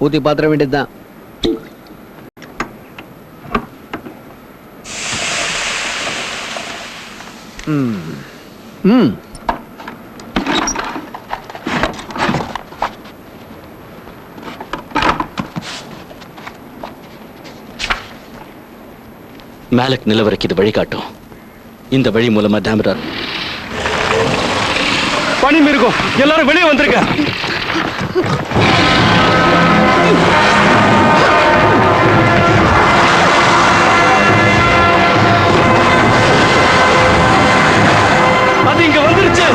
ஊத்தி பாத்திர வேண்டியதுதான். மேலக் நிலவரைக்கு இது வழிகாட்டும். இந்த வழி மூலமா டேமரர் பனி மிருகம் எல்லாரும் வெளியே வந்திருக்க. அது இங்க வந்துருச்சு.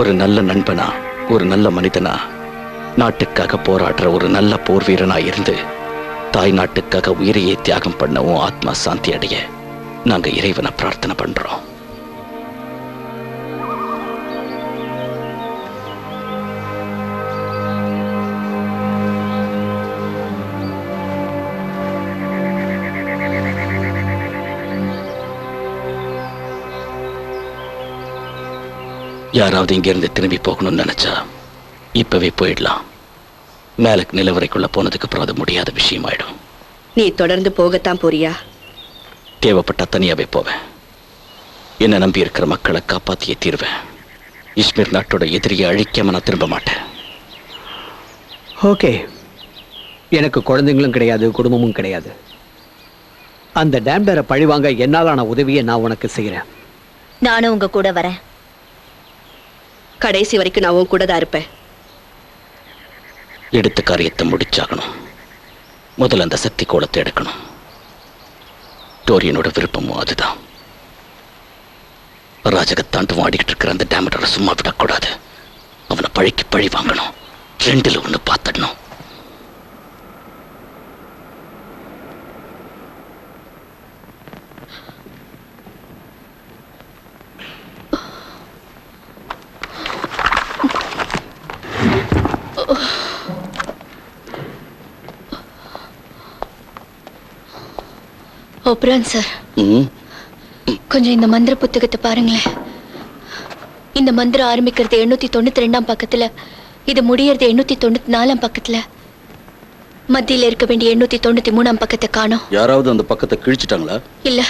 ஒரு நல்ல நண்பனா, ஒரு நல்ல மனிதனா, நாட்டுக்காக போராடுற ஒரு நல்ல போர் வீரனா இருந்து தாய் நாட்டுக்காக உயிரையே தியாகம் பண்ணவும் ஆத்மா சாந்தி அடைய நாங்க இறைவனை பிரார்த்தனை பண்றோம். யாராவது இங்க இருந்து திரும்பி போகணும்னு நினைச்சா இப்பவே போயிடலாம். மேலக் நிலவரைக்குள்ள போனதுக்கு அப்புறம் அது முடியாத விஷயமாயிடும். நீ தொடர்ந்து போகத்தான் போறியா? தேவைப்பட்டா தனியாவே போவேன். என்ன நம்பி இருக்கிற மக்களை காப்பாத்தியே தீர்வேன். இஸ்மீர் நாட்டோட எதிரியை அழிக்காம நான் திரும்ப மாட்டேன். ஓகே, எனக்கு குழந்தைங்களும் கிடையாது, குடும்பமும் கிடையாது. அந்த டேம்டரை பழிவாங்க என்னாலான உதவியை நான் உனக்கு செய்யறேன். நானும் உங்க கூட வரேன். கடைசி வரைக்கும் நான் உன் கூட தான் இருப்பேன். எடுத்த காரியத்தை முடிச்சாகணும். முதல்ல அந்த சக்தி கோலத்தை எடுக்கணும். டோரியனோட விருப்பமும் அதுதான். ராஜகத்தாண்டு வாடிக்கிட்டு இருக்கிற அந்த டேமரரை சும்மா விடக்கூடாது. அவனை பழிக்கு பழி வாங்கணும். ரெண்டுல ஒண்ணு பார்த்துடணும். ஓப்ரான் சார், கொஞ்சம் இந்த மந்திர புத்தகத்தை பாருங்களேன். இந்த மந்திரம் ஆரம்பிக்கிறது 892 பக்கத்துல, இது முடியறது 894 பக்கத்துல. மத்தியில இருக்க வேண்டிய 893 பக்கத்தை காணோம். யாராவது அந்த பக்கத்தை கிழிச்சிட்டாங்களா? இல்ல,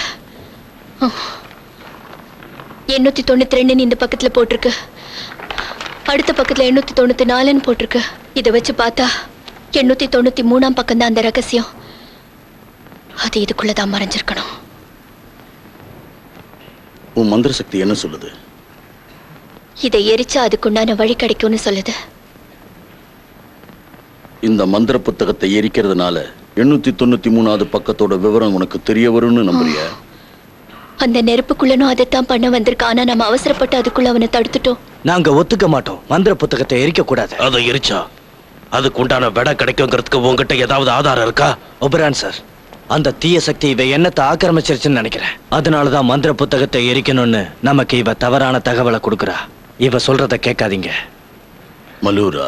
892 இந்த பக்கத்துல போட்டிருக்கு. அடுத்த பக்கத்துல 894 போட்டிருக்கு. இதை வச்சு பார்த்தா 893 பக்கம் தான் அந்த ரகசியம். அது இதுக்குள்ளதான் மறைஞ்சிருக்கணும். உன் மந்திர சக்தி என்ன சொல்லுது? இதை எரிச்சா அதுக்குண்டான வழி கிடைக்கும்னு சொல்லுது. இந்த மந்திர புத்தகத்தை எரிக்கிறதுனால 893வது பக்கத்தோட விவரம் உனக்கு தெரிய வரும்னு நம்புறியா? அந்த நெருப்புக்குள்ளனும் அதைத்தான் பண்ண வந்திருக்கான். ஆனா நம்ம அவசரப்பட்டு அதுக்குள்ள அவனை தடுத்துட்டோம். நாங்க ஒத்துக்க மாட்டோம். மந்திர புத்தகத்தை எரிக்க கூடாது. அதை எரிச்சா அதுக்கு உண்டான விட கிடைக்குங்கிறதுக்கு உங்ககிட்ட ஏதாவது ஆதாரம் இருக்கா? ஒபரான் சார், அந்த தீய சக்தி இவ எண்ணத்தை ஆக்கிரமிச்சிருச்சுன்னு நினைக்கிறேன். அதனாலதான் மந்திர புத்தகத்தை எரிக்கணும்னு நமக்கு இவ தவறான தகவலை கொடுக்குறா. இவ சொல்றத கேட்காதீங்க. மலூரா,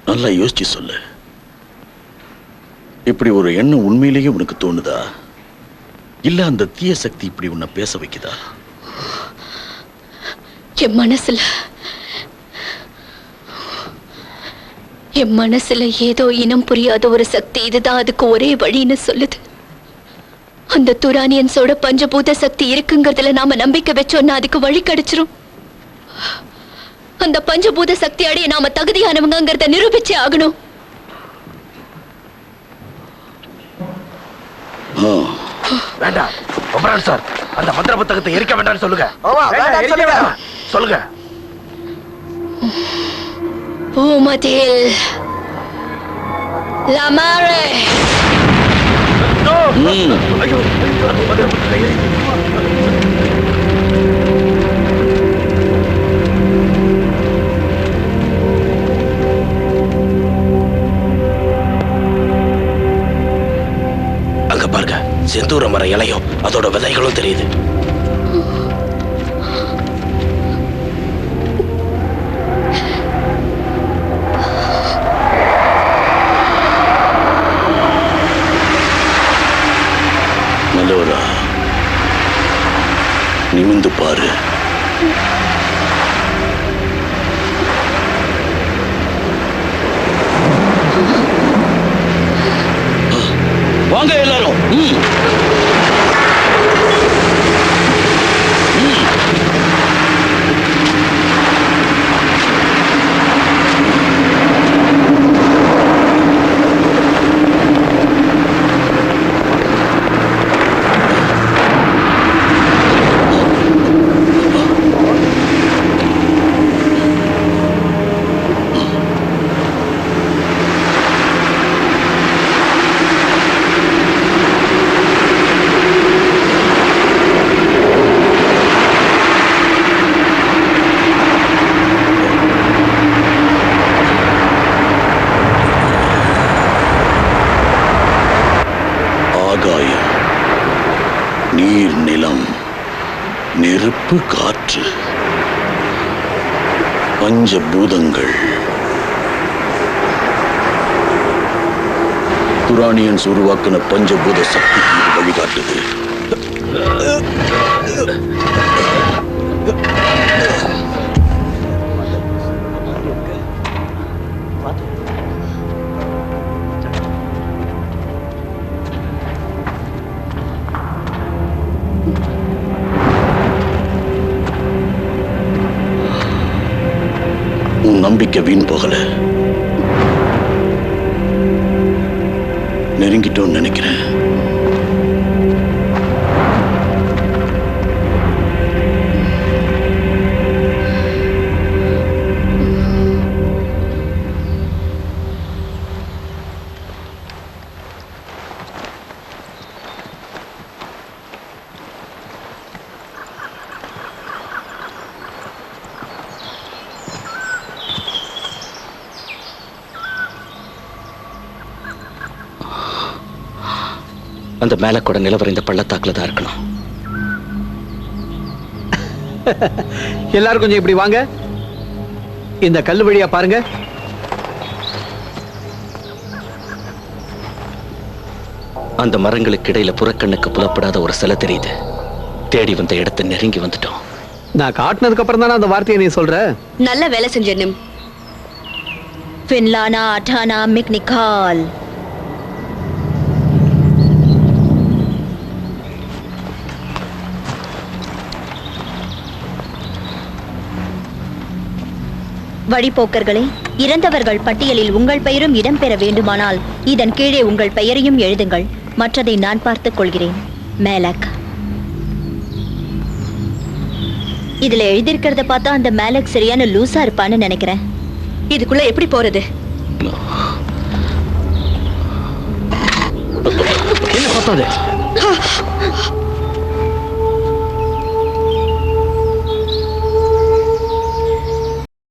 நல்லா யோசிச்சு சொல்லு. இப்படி ஒரு எண்ணம் உண்மையிலேயே உனக்கு தோணுதா, இல்ல அந்த தீய சக்தி இப்படி உன்னை பேச வைக்குதா? என் மனசுல ஏதோ இனம் புரியாத ஒரு சக்தி இதுதான் அதுக்கு ஒரே வழின்னு சொல்லுது. அந்த துரானியன்ஸோட பஞ்சபூத சக்தி இருக்குங்கிறதுல நாம நம்பிக்கை வச்சோம்னா அதுக்கு வழி கிடைச்சிரும். அந்த பஞ்சபூத சக்தி அடைய நாம தகுதியானவங்கிறத நிரூபிச்சே ஆகணும். வேண்டாம் ஒபரான் சார், அந்த மந்திர புத்தகத்தை எரிக்க வேண்டாம்னு சொல்லுங்க. சொல்லுங்க. பூமதில் லமாரே. ஐயோ, மந்திர புத்தகத்தை எரி. அங்க பாருங்க, செந்தூர மர இலையும் அதோட விதைகளும் தெரியுது. மலோரா, நிமிந்து பாரு. வாங்க எல்லாரும். ஆகாயம், நீர், நிலம், நெருப்பு, காற்று, பஞ்சபூதங்கள். துரானியன்ஸ் உருவாக்கின பஞ்சபூத சக்திக்கு இது வழிகாட்டுது. உன் நம்பிக்கை வீண் போகல. நெருங்கிட்டோன்னு நினைக்கிறேன். அந்த மேல கூட நிலவர இந்த பள்ளத்தாக்குல தான் இருக்கணும். எல்லாரும் கொஞ்சம் இப்படி வாங்க. இந்த கல்லு வழியா பாருங்க. அந்த மரங்களுக்கு இடையில புறக்கண்ணுக்கு புலப்படாத ஒரு சிலை தெரியுது. தேடி வந்த இடத்தை நெருங்கி வந்துட்டோம். நான் காட்டினதுக்கு அப்புறம் தானே அந்த வார்த்தையை நீ சொல்ற. நல்ல வேலை செஞ்ச நிம். ஃபின்லானா அட்டானா மிக்னிகால். வழிபோக்கர்களே, இறந்தவர்கள் பட்டியலில் உங்கள் பெயரும் இடம்பெற வேண்டுமானால் இதன் கீழே உங்கள் பெயரையும் எழுதுங்கள். மற்றதை நான் பார்த்துக் கொள்கிறேன். மேலக். இதுல எழுதியிருக்கிறத பார்த்தா அந்த மேலக் சரியான லூசா இருப்பான்னு நினைக்கிறேன். இதுக்குள்ள எப்படி போறது? என்ன பார்த்தது?